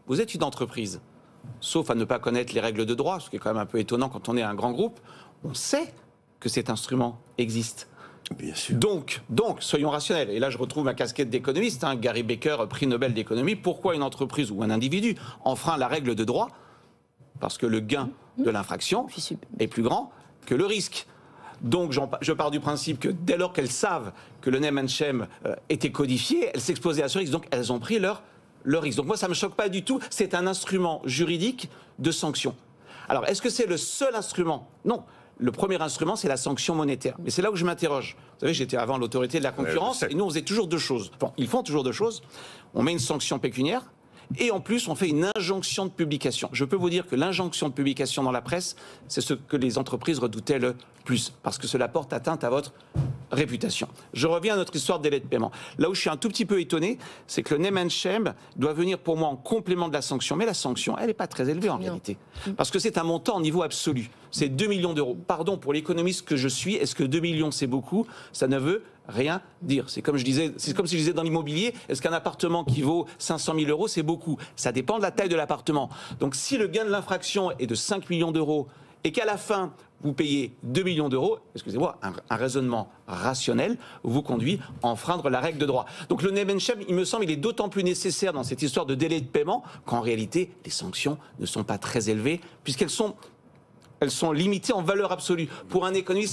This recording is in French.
vous êtes une entreprise, sauf à ne pas connaître les règles de droit, ce qui est quand même un peu étonnant quand on est un grand groupe, on sait que cet instrument existe. Bien sûr. Donc, soyons rationnels. Et là, je retrouve ma casquette d'économiste, Gary Becker, prix Nobel d'économie. Pourquoi une entreprise ou un individu enfreint la règle de droit? Parce que le gain de l'infraction est plus grand que le risque. Donc, je pars du principe que dès lors qu'elles savent que le name and shame était codifié, elles s'exposaient à ce risque. Donc, elles ont pris leur risque. Donc, moi, ça ne me choque pas du tout. C'est un instrument juridique de sanction. Alors, est-ce que c'est le seul instrument? Non. Le premier instrument, c'est la sanction monétaire. Mais c'est là où je m'interroge. Vous savez, j'étais avant l'autorité de la concurrence, et nous, on faisait toujours deux choses. Enfin, ils font toujours deux choses. On met une sanction pécuniaire, et en plus, on fait une injonction de publication. Je peux vous dire que l'injonction de publication dans la presse, c'est ce que les entreprises redoutaient le plus, parce que cela porte atteinte à votre réputation. Je reviens à notre histoire de délai de paiement. Là où je suis un tout petit peu étonné, c'est que le name and shame doit venir pour moi en complément de la sanction. Mais la sanction, elle n'est pas très élevée en réalité. Parce que c'est un montant au niveau absolu. C'est 2 millions d'euros. Pardon, pour l'économiste que je suis, est-ce que 2 millions c'est beaucoup? Ça ne veut rien dire. C'est comme si je disais dans l'immobilier, est-ce qu'un appartement qui vaut 500 000 euros, c'est beaucoup? Ça dépend de la taille de l'appartement. Donc si le gain de l'infraction est de 5 millions d'euros et qu'à la fin, vous payez 2 millions d'euros, excusez-moi, un raisonnement rationnel vous conduit à enfreindre la règle de droit. Donc le name and shame, il me semble, il est d'autant plus nécessaire dans cette histoire de délai de paiement qu'en réalité, les sanctions ne sont pas très élevées puisqu'elles sont limitées en valeur absolue. Pour un économiste,